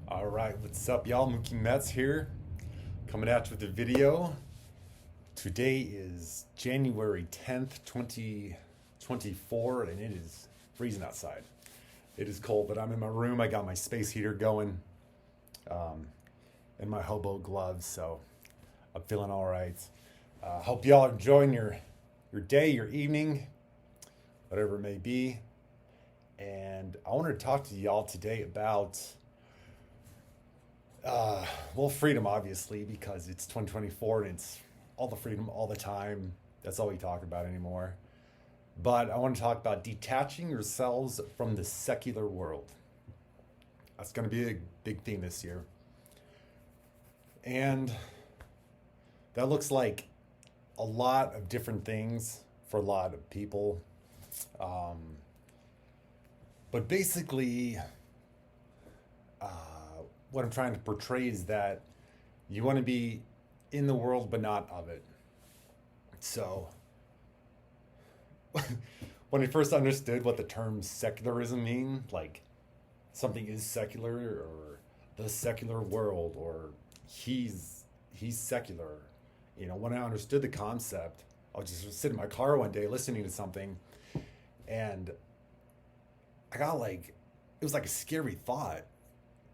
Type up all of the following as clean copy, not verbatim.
All right, what's up, y'all? Mookie Metz here, coming at you with a video. Today is January 10th, 2024, and it is freezing outside. It is cold, but I'm in my room. I got my space heater going and my hobo gloves, so I'm feeling all right. Hope y'all are enjoying your day, your evening, whatever it may be. And I wanted to talk to y'all today about freedom, obviously, because it's 2024 and it's all the freedom all the time. That's all we talk about anymore. But I want to talk about detaching yourselves from the secular world. That's going to be a big theme this year. And that looks like a lot of different things for a lot of people. But basically, what I'm trying to portray is that you want to be in the world but not of it. So, when I first understood what the term secularism mean, like something is secular or the secular world or he's secular, when I understood the concept, I was just sitting in my car one day listening to something, and I got it was like a scary thought.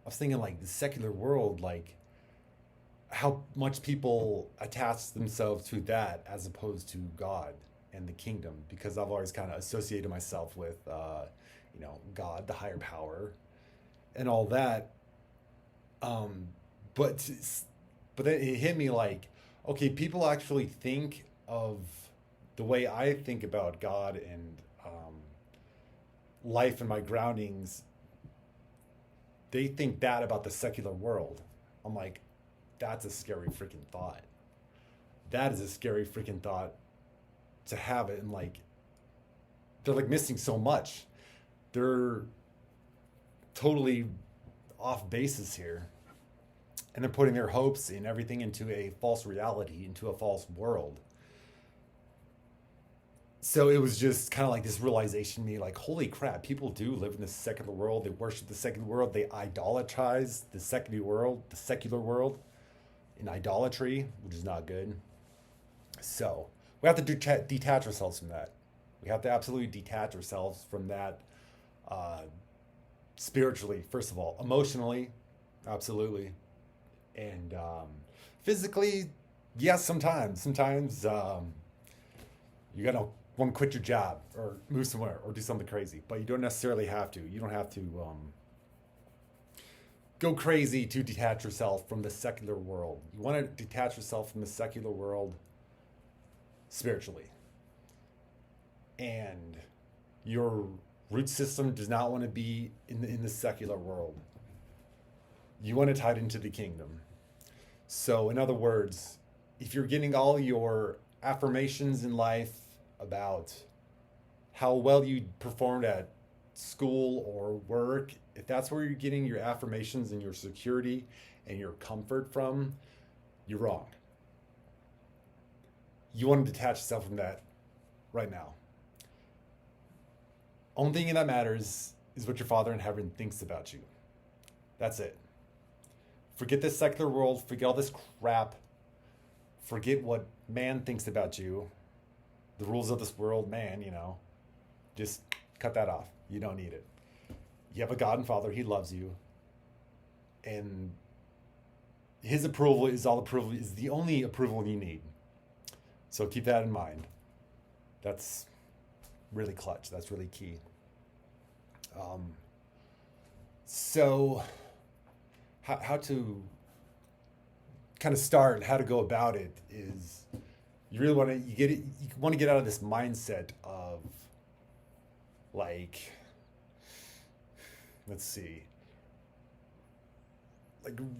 I was thinking like the secular world, like how much people attach themselves to that as opposed to God and the kingdom, because I've always kind of associated myself with, God, the higher power, and all that. But then it hit me like, okay, people actually think of the way I think about God and life and my groundings. They think that about the secular world. I'm like, that's a scary freaking thought. That is a scary freaking thought to have it. And they're missing so much. They're totally off basis here. And they're putting their hopes in everything into a false reality, into a false world. So it was just kind of like this realization to me, like, holy crap, people do live in the secular world. They worship the secular world. They idolatrize the secular world in idolatry, which is not good. So we have to detach ourselves from that. We have to absolutely detach ourselves from that spiritually, first of all. Emotionally, absolutely. And physically, yes, sometimes. Sometimes you gotta want to quit your job or move somewhere or do something crazy, but you don't necessarily have to. You don't have to go crazy to detach yourself from the secular world. You want to detach yourself from the secular world spiritually. And your root system does not want to be in the secular world. You want to tie it into the kingdom. So, in other words, if you're getting all your affirmations in life about how well you performed at school or work, if that's where you're getting your affirmations and your security and your comfort from, you're wrong. You want to detach yourself from that right now. Only thing that matters is what your Father in heaven thinks about you. That's it. Forget this secular world, forget all this crap, forget what man thinks about you. The rules of this world, man, just cut that off. You don't need it. You have a God and Father. He loves you. And his approval is the only approval you need. So keep that in mind. That's really clutch. That's really key. So how to kind of start, how to go about it is, you really want to get out of this mindset of let's see,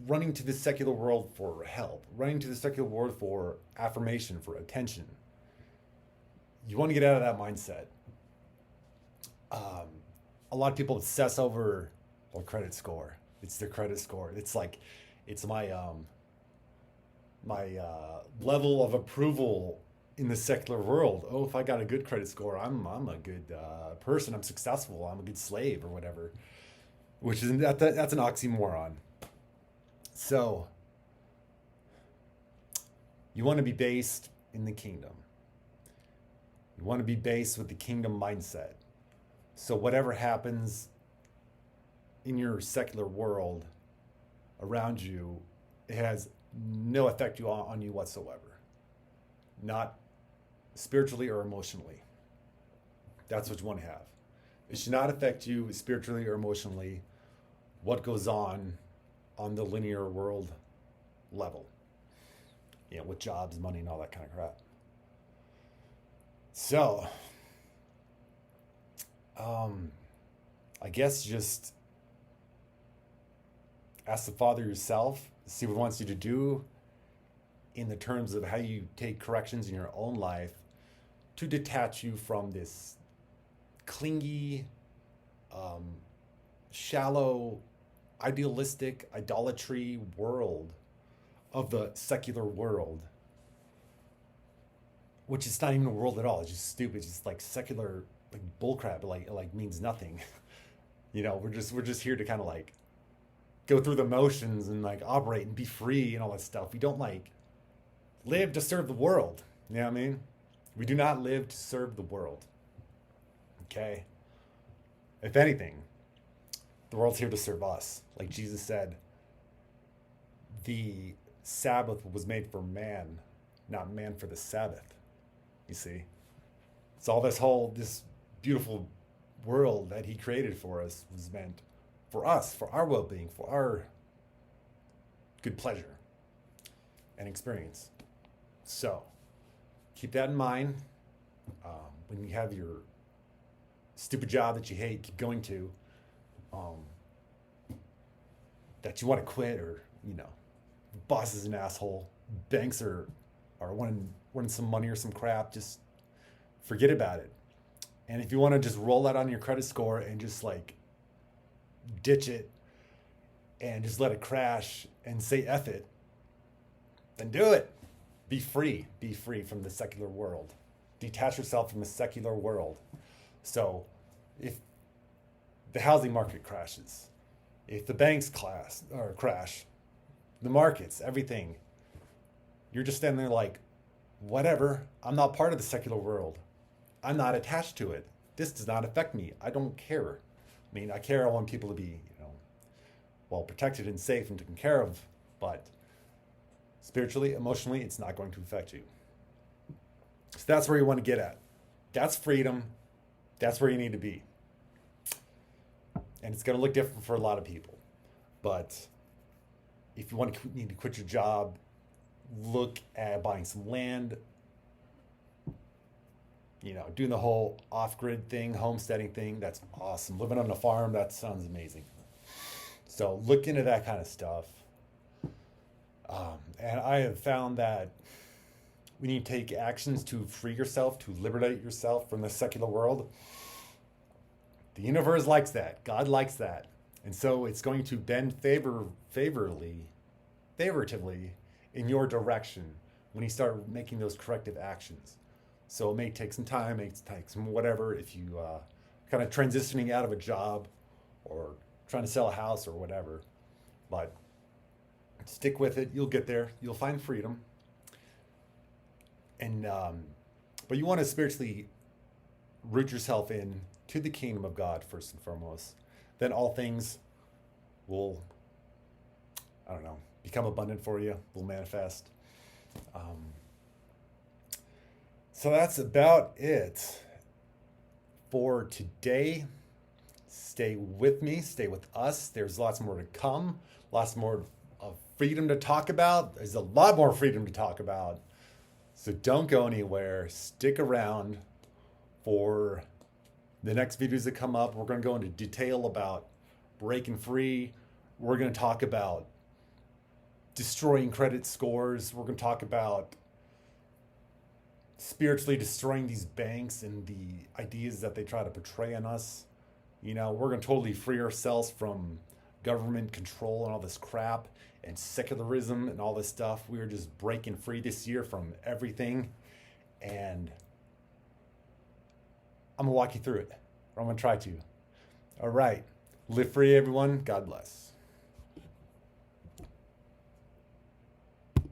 running to the secular world for help, running to the secular world for affirmation, for attention. You want to get out of that mindset. A lot of people obsess over their credit score. It's their credit score. It's my level of approval in the secular world. Oh, if I got a good credit score, I'm a good person. I'm successful. I'm a good slave or whatever. Which is that's an oxymoron. So you want to be based in the kingdom. You want to be based with the kingdom mindset. So whatever happens in your secular world around you, it has no effect on you whatsoever. Not spiritually or emotionally. That's what you want to have. It should not affect you spiritually or emotionally what goes on the linear world level. With jobs, money, and all that kind of crap. So, I guess just ask the Father yourself, see what He wants you to do in the terms of how you take corrections in your own life to detach you from this clingy, shallow, idealistic, idolatry world of the secular world, which is not even a world at all. It's just stupid. It's just like secular, like bullcrap. Like means nothing. We're just here to kind of like go through the motions and like operate and be free and all that stuff. We don't like live to serve the world. You know what I mean? We do not live to serve the world. Okay? If anything, the world's here to serve us. Like Jesus said, the Sabbath was made for man, not man for the Sabbath. You see? So all this beautiful world that He created for us was meant for us, for our well-being, for our good pleasure and experience. So keep that in mind. When you have your stupid job that you hate, keep going to, that you want to quit, or boss is an asshole, banks are wanting some money or some crap, just forget about it. And if you want to just roll that on your credit score and just like ditch it and just let it crash and say F it, then do it. Be free from the secular world. Detach yourself from the secular world. So if the housing market crashes, if the banks crash, the markets, everything, you're just standing there like, whatever, I'm not part of the secular world. I'm not attached to it. This does not affect me. I don't care. I mean, I care. I want people to be, well protected and safe and taken care of, but spiritually, emotionally, it's not going to affect you. So that's where you want to get at. That's freedom. That's where you need to be. And it's going to look different for a lot of people. But if you need to quit your job, look at buying some land, doing the whole off-grid thing, homesteading thing. That's awesome. Living on a farm, that sounds amazing. So look into that kind of stuff. And I have found that when you take actions to free yourself, to liberate yourself from the secular world, the universe likes that. God likes that. And so it's going to bend favorably in your direction when you start making those corrective actions. So it may take some time, it may take some whatever, if you kind of transitioning out of a job or trying to sell a house or whatever. But stick with it. You'll get there. You'll find freedom. And but you want to spiritually root yourself in to the kingdom of God first and foremost. Then all things will, become abundant for you, will manifest. So that's about it for today. Stay with me, stay with us. There's lots more to come, lots more of freedom to talk about. There's a lot more freedom to talk about. So don't go anywhere. Stick around for the next videos that come up. We're going to go into detail about breaking free. We're going to talk about destroying credit scores. We're going to talk about spiritually destroying these banks and the ideas that they try to portray on us. We're going to totally free ourselves from government control and all this crap and secularism and all this stuff. We are just breaking free this year from everything. And I'm going to walk you through it. Or I'm going to try to. All right. Live free, everyone. God bless.